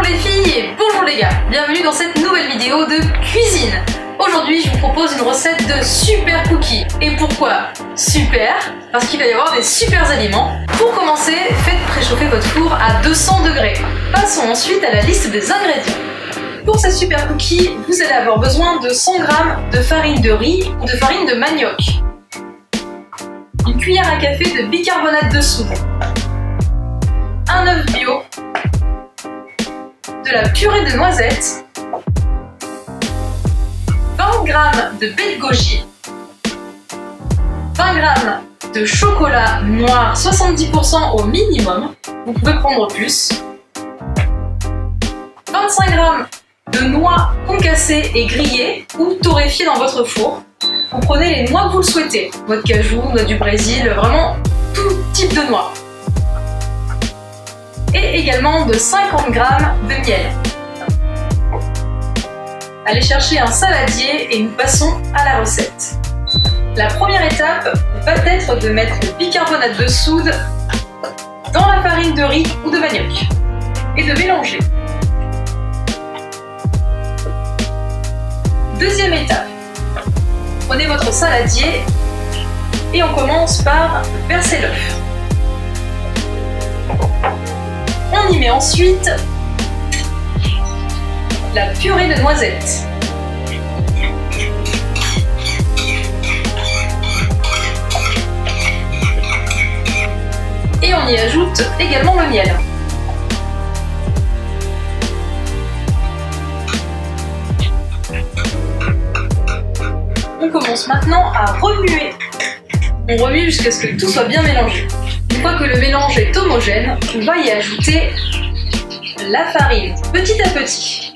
les filles et bonjour les gars, bienvenue dans cette nouvelle vidéo de cuisine. Aujourd'hui je vous propose une recette de super cookies. Et pourquoi super? Parce qu'il va y avoir des super aliments. Pour commencer, faites préchauffer votre four à 200 degrés. Passons ensuite à la liste des ingrédients. Pour ces super cookies, vous allez avoir besoin de 100 g de farine de riz ou de farine de manioc, une cuillère à café de bicarbonate de soude, un œuf bio, de la purée de noisettes, 20 g de baies de goji, 20 g de chocolat noir 70% au minimum, vous pouvez prendre plus, 25 g de noix concassées et grillées ou torréfiées dans votre four. Vous prenez les noix que vous le souhaitez, noix de cajou, noix du Brésil, vraiment tout type de noix. Et également de 50 g de miel. Allez chercher un saladier et nous passons à la recette. La première étape va être de mettre le bicarbonate de soude dans la farine de riz ou de manioc et de mélanger. Deuxième étape, prenez votre saladier et on commence par verser l'œuf. On y met ensuite la purée de noisettes. Et on y ajoute également le miel. On commence maintenant à remuer. On remue jusqu'à ce que tout soit bien mélangé. Une fois que le mélange est homogène, on va y ajouter la farine petit à petit.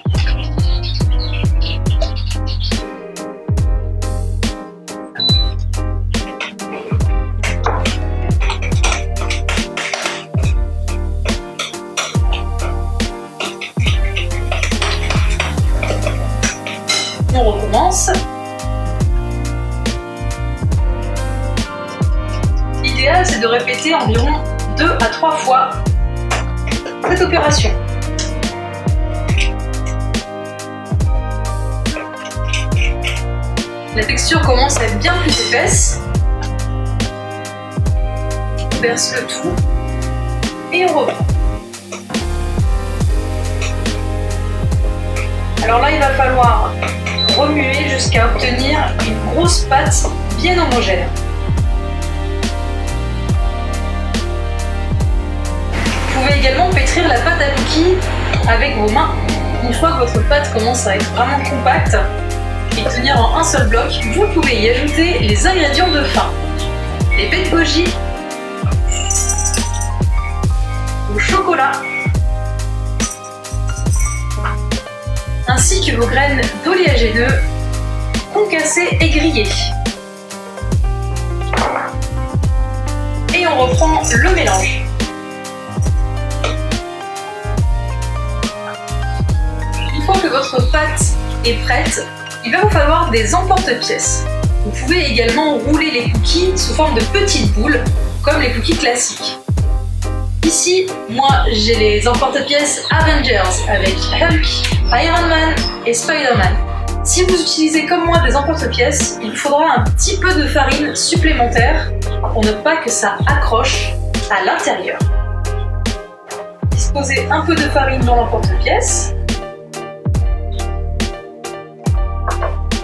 On recommence. L'idéal, c'est de répéter environ 2 à 3 fois cette opération. La texture commence à être bien plus épaisse. On verse le tout et on reprend. Alors là, il va falloir remuer jusqu'à obtenir une grosse pâte bien homogène. Vous pouvez également pétrir la pâte à cookies avec vos mains. Une fois que votre pâte commence à être vraiment compacte et tenir en un seul bloc, vous pouvez y ajouter les ingrédients de fin. Les baies de goji, au chocolat, ainsi que vos graines d'oléagineux concassées et grillées. Et on reprend le mélange. Une fois que votre pâte est prête, il va vous falloir des emporte-pièces. Vous pouvez également rouler les cookies sous forme de petites boules, comme les cookies classiques. Ici, moi, j'ai les emporte-pièces Avengers avec Hulk, Iron Man et Spider-Man. Si vous utilisez comme moi des emporte-pièces, il vous faudra un petit peu de farine supplémentaire pour ne pas que ça accroche à l'intérieur. Disposez un peu de farine dans l'emporte-pièce.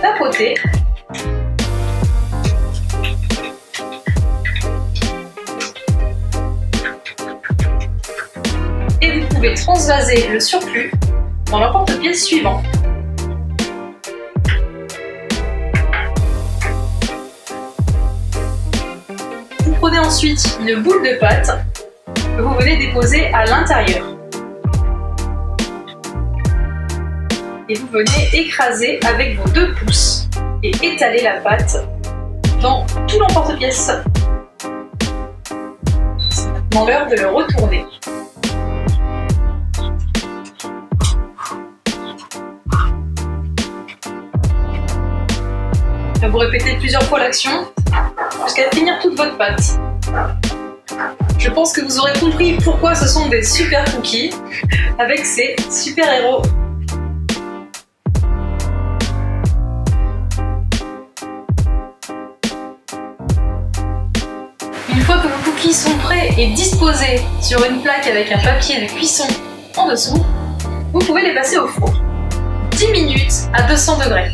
Tapotez. Et vous pouvez transvaser le surplus dans l'emporte-pièce suivant. Vous prenez ensuite une boule de pâte que vous venez déposer à l'intérieur. Et vous venez écraser avec vos 2 pouces et étaler la pâte dans tout l'emporte-pièce. C'est maintenant l'heure de le retourner. Vous répétez plusieurs fois l'action jusqu'à finir toute votre pâte. Je pense que vous aurez compris pourquoi ce sont des super cookies avec ces super héros. Une fois que vos cookies sont prêts et disposés sur une plaque avec un papier de cuisson en dessous, vous pouvez les passer au four. 10 minutes à 200 degrés.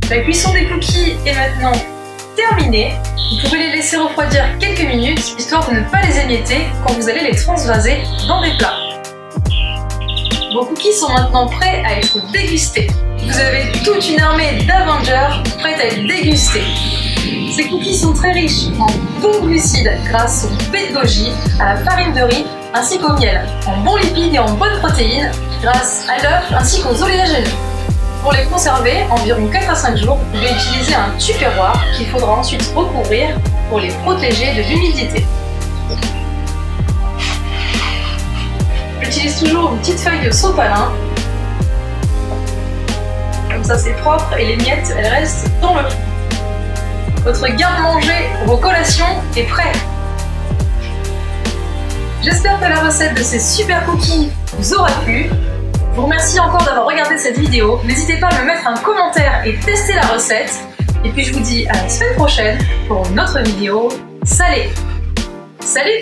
La cuisson des cookies est maintenant terminée. Vous pouvez les laisser refroidir quelques minutes, histoire de ne pas les émietter quand vous allez les transvaser dans des plats. Vos cookies sont maintenant prêts à être dégustés. Vous avez toute une armée d'Avengers prête à être dégustés. Ces cookies sont très riches en bons glucides grâce au baie de goji, à la farine de riz ainsi qu'au miel, en bons lipides et en bonnes protéines grâce à l'œuf ainsi qu'aux oléagineux. Pour les conserver environ 4 à 5 jours, vous pouvez utiliser un tupperware qu'il faudra ensuite recouvrir pour les protéger de l'humidité. J'utilise toujours une petite feuille de sopalin. Comme ça c'est propre et les miettes elles restent dans le fond. Votre garde-manger pour vos collations est prêt. J'espère que la recette de ces super cookies vous aura plu. Je vous remercie encore d'avoir regardé cette vidéo. N'hésitez pas à me mettre un commentaire et tester la recette. Et puis je vous dis à la semaine prochaine pour une autre vidéo salée. Salut!